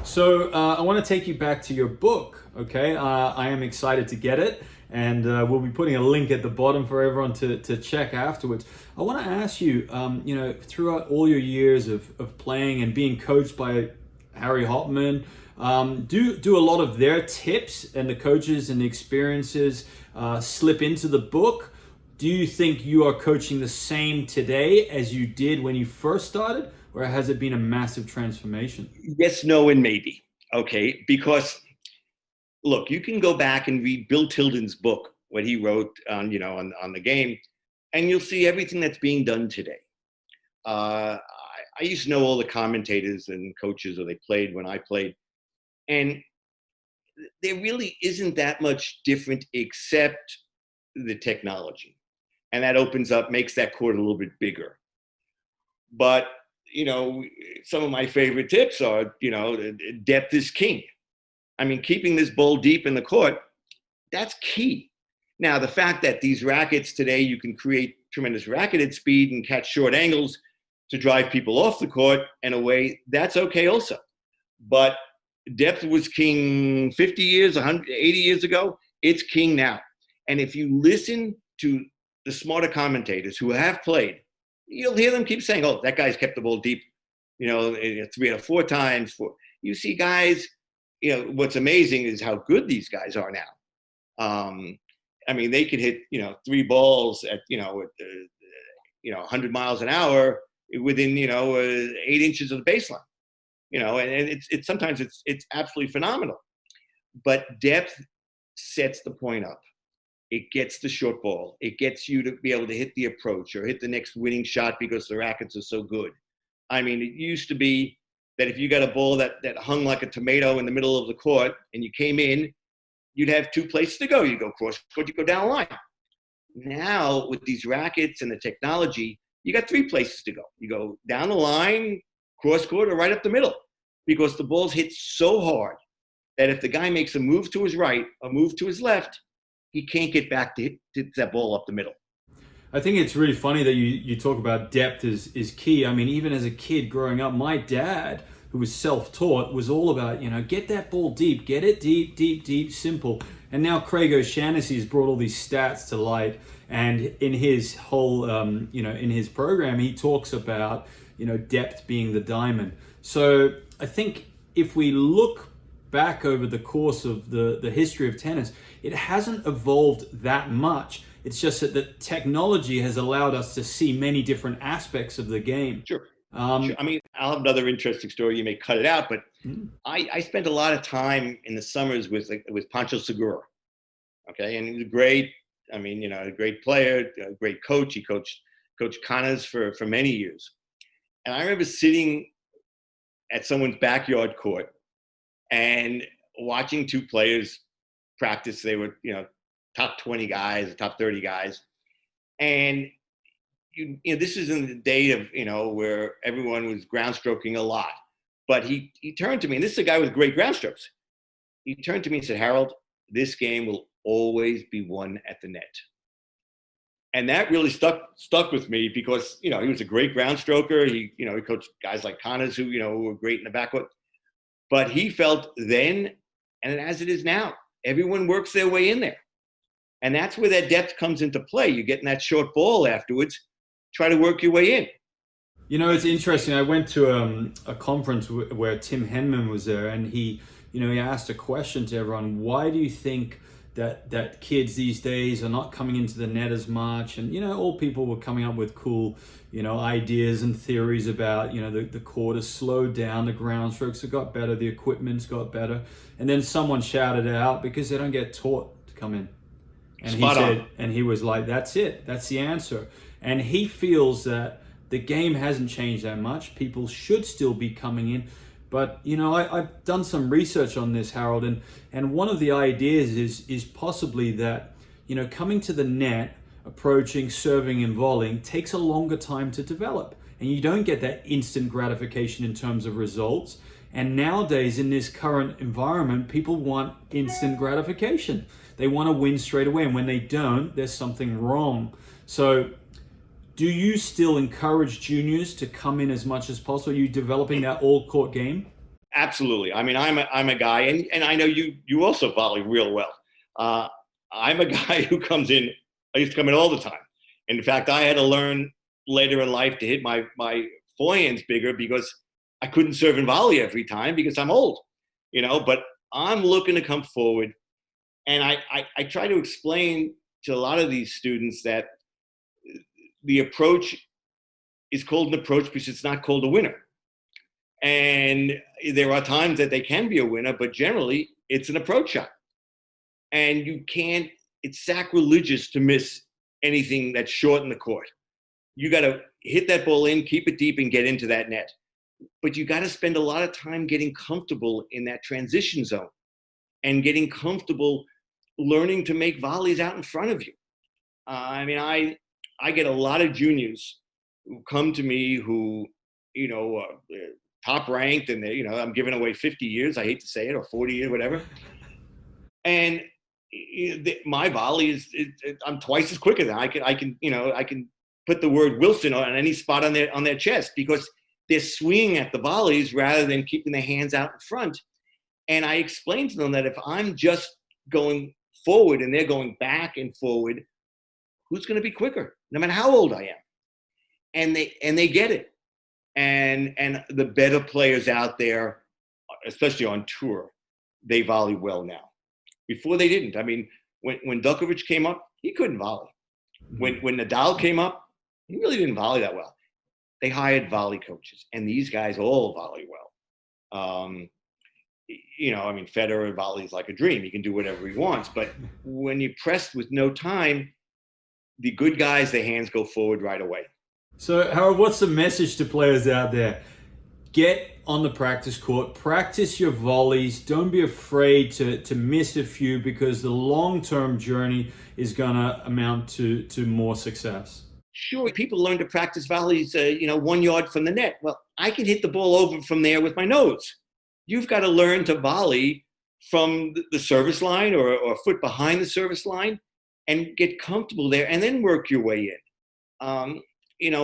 So I want to take you back to your book, okay? I am excited to get it, and we'll be putting a link at the bottom for everyone to check afterwards. I want to ask you, throughout all your years of playing and being coached by Harry Hopman, do a lot of their tips and the coaches and the experiences slip into the book? Do you think you are coaching the same today as you did when you first started, or has it been a massive transformation? Yes, no, and maybe. Okay, because look, you can go back and read Bill Tilden's book, what he wrote on the game, and you'll see everything that's being done today. I used to know all the commentators and coaches, or they played when I played, and there really isn't that much different except the technology, and that makes that court a little bit bigger. But some of my favorite tips are, depth is king. I mean, keeping this ball deep in the court, that's key. Now, the fact that these rackets today, you can create tremendous racketed speed and catch short angles to drive people off the court and away, that's okay also. But depth was king 50 years, 180 years ago. It's king now. And if you listen to the smarter commentators who have played, you'll hear them keep saying, oh, that guy's kept the ball deep, 3 or 4 times. You see guys, what's amazing is how good these guys are now. I mean, they could hit, 3 balls at, 100 miles an hour within, 8 inches of the baseline, and it's sometimes it's absolutely phenomenal. But depth sets the point up. It gets the short ball. It gets you to be able to hit the approach or hit the next winning shot because the rackets are so good. I mean, it used to be that if you got a ball that hung like a tomato in the middle of the court and you came in, you'd have 2 places to go. You go cross court, you go down the line. Now, with these rackets and the technology, you got 3 places to go. You go down the line, cross court, or right up the middle, because the ball's hit so hard that if the guy makes a move to his right, a move to his left, he can't get back to hit that ball up the middle. I think it's really funny that you talk about depth is key. I mean, even as a kid growing up, my dad, who was self-taught, was all about, get that ball deep, get it deep, deep, deep, simple. And now Craig O'Shaughnessy has brought all these stats to light. And in his whole, in his program, he talks about, depth being the diamond. So I think if we look back over the course of the history of tennis, it hasn't evolved that much. It's just that the technology has allowed us to see many different aspects of the game. Sure. Sure. I mean, I'll have another interesting story. You may cut it out, but I spent a lot of time in the summers with Pancho Segura. Okay, and he was great. I mean, a great player, a great coach. He coached Connors for many years. And I remember sitting at someone's backyard court and watching 2 players practice. They were, top 20 guys, top 30 guys. And, this is in the day of, where everyone was ground stroking a lot. But he turned to me, and this is a guy with great ground strokes. He turned to me and said, Harold, this game will always be won at the net. And that really stuck with me because, he was a great ground stroker. He coached guys like Connors who were great in the backcourt. But he felt then, and as it is now, everyone works their way in there. And that's where that depth comes into play. You're getting that short ball afterwards, try to work your way in. It's interesting. I went to a conference where Tim Henman was there, and he asked a question to everyone. Why do you think that kids these days are not coming into the net as much? And, all people were coming up with cool, ideas and theories about, the court has slowed down, the ground strokes have got better, the equipment's got better. And then someone shouted it out because they don't get taught to come in. And he said, and he was like, that's it. That's the answer. And he feels that the game hasn't changed that much. People should still be coming in. But, I've done some research on this, Harold, and one of the ideas is possibly that, coming to the net, approaching, serving, and volleying takes a longer time to develop. And you don't get that instant gratification in terms of results. And nowadays, in this current environment, people want instant gratification. They want to win straight away. And when they don't, there's something wrong. So do you still encourage juniors to come in as much as possible? Are you developing that all-court game? Absolutely. I mean, I'm a guy, and I know you also volley real well. I'm a guy who comes in. I used to come in all the time. And in fact, I had to learn later in life to hit my forehands bigger because I couldn't serve and volley every time because I'm old, But I'm looking to come forward, and I try to explain to a lot of these students that the approach is called an approach because it's not called a winner. And there are times that they can be a winner, but generally it's an approach shot. And it's sacrilegious to miss anything that's short in the court. You got to hit that ball in, keep it deep, and get into that net. But you got to spend a lot of time getting comfortable in that transition zone and getting comfortable learning to make volleys out in front of you. I mean, I get a lot of juniors who come to me who, top ranked, and I'm giving away 50 years. I hate to say it, or 40 years, whatever. And my volley I'm twice as quick as them. I can put the word Wilson on any spot on their chest because they're swinging at the volleys rather than keeping their hands out in front. And I explain to them that if I'm just going forward and they're going back and forward, who's going to be quicker, no matter how old I am? And they get it. And the better players out there, especially on tour, they volley well now. Before they didn't. I mean, when Djokovic came up, he couldn't volley. When Nadal came up, he really didn't volley that well. They hired volley coaches, and these guys all volley well. I mean, Federer volleys like a dream. He can do whatever he wants. But when you're pressed with no time, the good guys, their hands go forward right away. So, Harold, what's the message to players out there? Get on the practice court, practice your volleys. Don't be afraid to miss a few because the long-term journey is going to amount to more success. Sure, people learn to practice volleys, 1 yard from the net. Well, I can hit the ball over from there with my nose. You've got to learn to volley from the service line or a foot behind the service line and get comfortable there and then work your way in.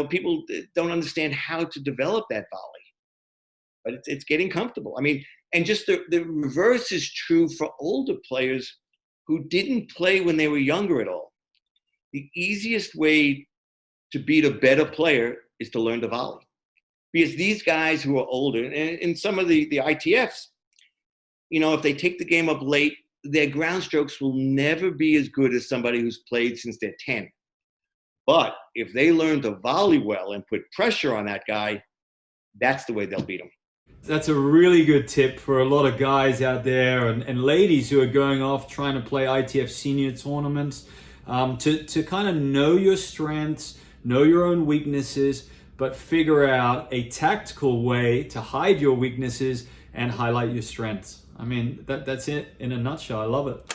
People don't understand how to develop that volley, but it's getting comfortable. I mean, and just the reverse is true for older players who didn't play when they were younger at all. The easiest way to beat a better player is to learn to volley. Because these guys who are older, and some of the ITFs, if they take the game up late, their ground strokes will never be as good as somebody who's played since they're 10. But if they learn to volley well and put pressure on that guy, that's the way they'll beat him. That's a really good tip for a lot of guys out there and ladies who are going off trying to play ITF senior tournaments, to kind of know your strengths, know your own weaknesses, but figure out a tactical way to hide your weaknesses and highlight your strengths. I mean, that's it in a nutshell. I love it.